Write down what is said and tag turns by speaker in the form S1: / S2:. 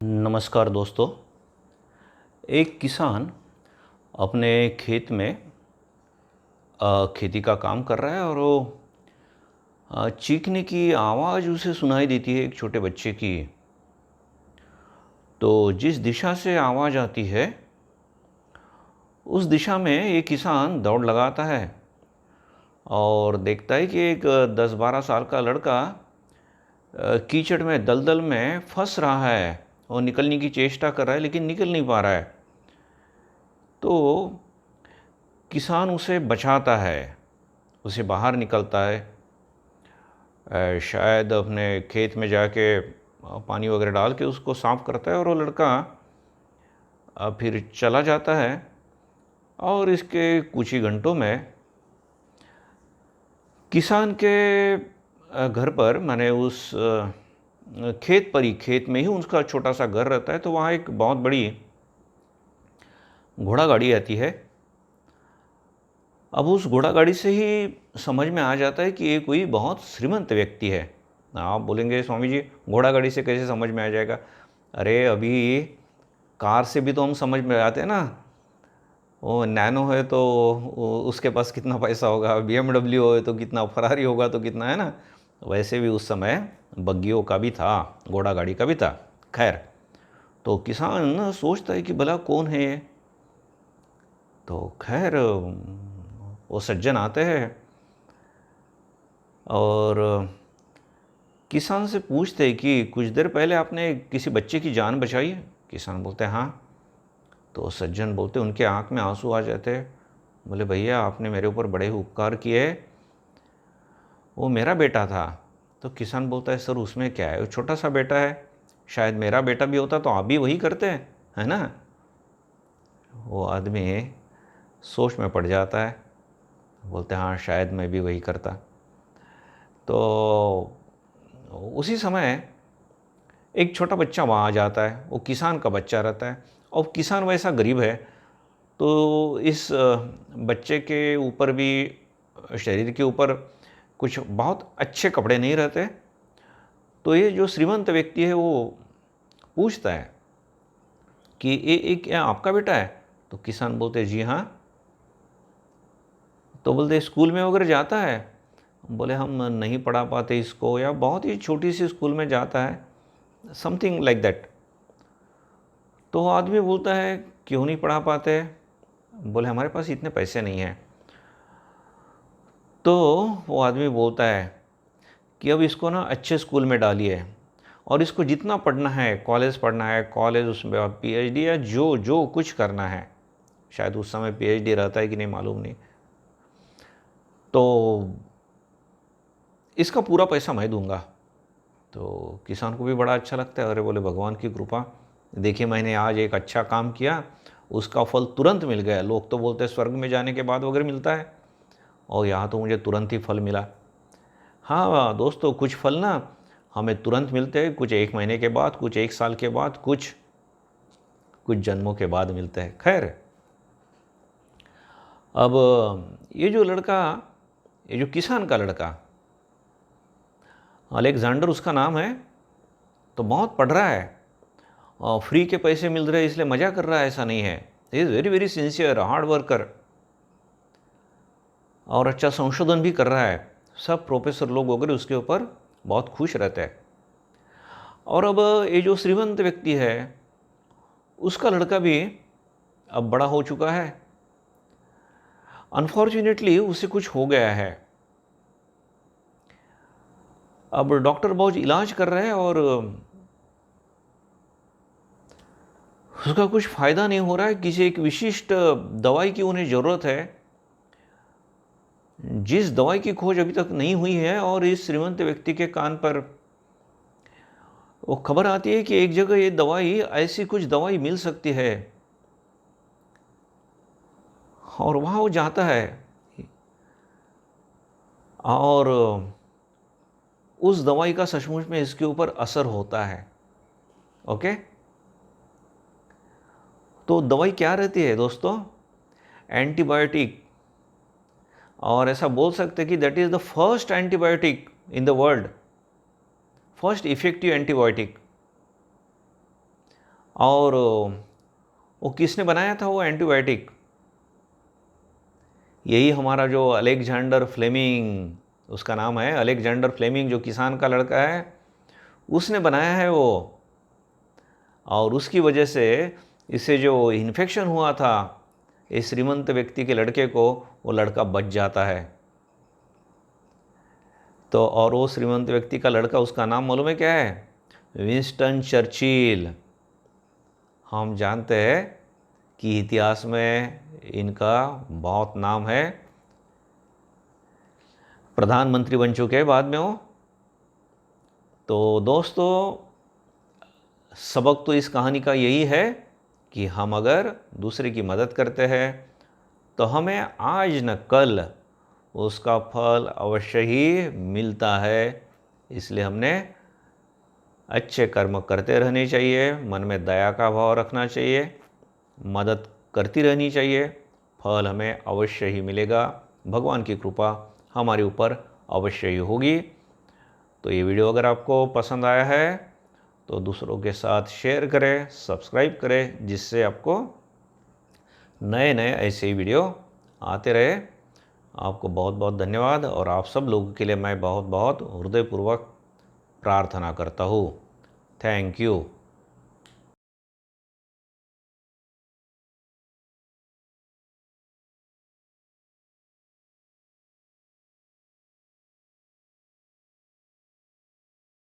S1: नमस्कार दोस्तों। एक किसान अपने खेत में खेती का काम कर रहा है और वो चीखने की आवाज़ उसे सुनाई देती है एक छोटे बच्चे की। तो जिस दिशा से आवाज़ आती है उस दिशा में एक किसान दौड़ लगाता है और देखता है कि एक 10-12 साल का लड़का कीचड़ में दलदल में फंस रहा है और निकलने की चेष्टा कर रहा है लेकिन निकल नहीं पा रहा है। तो किसान उसे बचाता है, उसे बाहर निकलता है। शायद अपने खेत में जाके पानी वगैरह डाल के उसको साफ करता है और वो लड़का फिर चला जाता है। और इसके कुछ ही घंटों में किसान के घर पर, माने उस खेत में ही उसका छोटा सा घर रहता है। तो वहाँ एक बहुत बड़ी घोड़ा गाड़ी आती है। अब उस घोड़ा गाड़ी से ही समझ में आ जाता है कि ये कोई बहुत श्रीमंत व्यक्ति है। आप बोलेंगे स्वामी जी घोड़ा गाड़ी से कैसे समझ में आ जाएगा? अरे अभी कार से भी तो हम समझ में आते हैं ना। वो नैनो है तो उसके पास कितना पैसा होगा, BMW है तो कितना, फरारी होगा तो कितना, है ना। वैसे भी उस समय बग्गियों का भी था, घोड़ा गाड़ी का भी था। खैर, तो किसान सोचता है कि भला कौन है ये। तो खैर वो सज्जन आते हैं और किसान से पूछते हैं कि कुछ देर पहले आपने किसी बच्चे की जान बचाई है? किसान बोलते हैं हाँ। तो सज्जन बोलते, उनके आंख में आंसू आ जाते हैं। बोले भैया आपने मेरे ऊपर बड़े उपकार किए, वो मेरा बेटा था। तो किसान बोलता है सर उसमें क्या है, वो छोटा सा बेटा है, शायद मेरा बेटा भी होता तो आप भी वही करते हैं, है ना। वो आदमी सोच में पड़ जाता है, बोलते हाँ शायद मैं भी वही करता। तो उसी समय एक छोटा बच्चा वहाँ आ जाता है, वो किसान का बच्चा रहता है। और किसान वैसा गरीब है तो इस बच्चे के ऊपर भी, शरीर के ऊपर कुछ बहुत अच्छे कपड़े नहीं रहते। तो ये जो श्रीमंत व्यक्ति है वो पूछता है कि ये क्या आपका बेटा है? तो किसान बोलते जी हाँ। तो बोलते स्कूल में वगैरह जाता है? बोले हम नहीं पढ़ा पाते इसको, या बहुत ही छोटी सी स्कूल में जाता है, समथिंग लाइक दैट। तो आदमी बोलता है क्यों नहीं पढ़ा पाते? बोले हमारे पास इतने पैसे नहीं हैं। तो वो आदमी बोलता है कि अब इसको ना अच्छे स्कूल में डालिए और इसको जितना पढ़ना है, कॉलेज पढ़ना है कॉलेज, उसमें आप PhD या जो जो कुछ करना है, शायद उस समय PhD रहता है कि नहीं मालूम नहीं, तो इसका पूरा पैसा मैं दूंगा। तो किसान को भी बड़ा अच्छा लगता है। अरे बोले भगवान की कृपा, देखिए मैंने आज एक अच्छा काम किया, उसका फल तुरंत मिल गया। लोग तो बोलते हैं स्वर्ग में जाने के बाद वगैरह मिलता है, और यहाँ तो मुझे तुरंत ही फल मिला। हाँ दोस्तों, कुछ फल ना हमें तुरंत मिलते हैं, कुछ 1 महीने के बाद, कुछ 1 साल के बाद, कुछ कुछ जन्मों के बाद मिलते हैं। खैर, अब ये जो लड़का, ये जो किसान का लड़का, अलेक्जेंडर उसका नाम है, तो बहुत पढ़ रहा है और फ्री के पैसे मिल रहे हैं इसलिए मज़ा कर रहा है, ऐसा नहीं है। He is very very sincere, hard worker, और अच्छा संशोधन भी कर रहा है। सब प्रोफेसर लोग वगैरह उसके ऊपर बहुत खुश रहते हैं। और अब ये जो श्रीमंत व्यक्ति है उसका लड़का भी अब बड़ा हो चुका है। अनफॉर्चुनेटली उसे कुछ हो गया है। अब डॉक्टर बहुत इलाज कर रहे हैं और उसका कुछ फ़ायदा नहीं हो रहा है। किसी एक विशिष्ट दवाई की उन्हें ज़रूरत है, जिस दवाई की खोज अभी तक नहीं हुई है। और इस श्रीमंत व्यक्ति के कान पर वो खबर आती है कि एक जगह ये दवाई, ऐसी कुछ दवाई मिल सकती है, और वहाँ वो जाता है और उस दवाई का सचमुच में इसके ऊपर असर होता है। ओके, तो दवाई क्या रहती है दोस्तों? एंटीबायोटिक। और ऐसा बोल सकते हैं कि that is the first antibiotic in the world, first effective antibiotic. और वो किसने बनाया था वो एंटीबायोटिक? यही हमारा जो अलेक्जेंडर फ्लेमिंग, उसका नाम है अलेक्जेंडर फ्लेमिंग, जो किसान का लड़का है, उसने बनाया है वो। और उसकी वजह से इससे जो इन्फेक्शन हुआ था इस श्रीमंत व्यक्ति के लड़के को, वो लड़का बच जाता है। तो और वो श्रीमंत व्यक्ति का लड़का, उसका नाम मालूम है क्या है? Winston Churchill. हम जानते हैं कि इतिहास में इनका बहुत नाम है, प्रधानमंत्री बन चुके हैं बाद में वो। तो दोस्तों, सबक तो इस कहानी का यही है कि हम अगर दूसरे की मदद करते हैं तो हमें आज न कल उसका फल अवश्य ही मिलता है। इसलिए हमने अच्छे कर्म करते रहने चाहिए, मन में दया का भाव रखना चाहिए, मदद करती रहनी चाहिए, फल हमें अवश्य ही मिलेगा। भगवान की कृपा हमारे ऊपर अवश्य ही होगी। तो ये वीडियो अगर आपको पसंद आया है तो दूसरों के साथ शेयर करें, सब्सक्राइब करें, जिससे आपको नए नए ऐसे ही वीडियो आते रहे। आपको बहुत बहुत धन्यवाद, और आप सब लोगों के लिए मैं बहुत बहुत हृदयपूर्वक प्रार्थना करता हूँ। Thank you.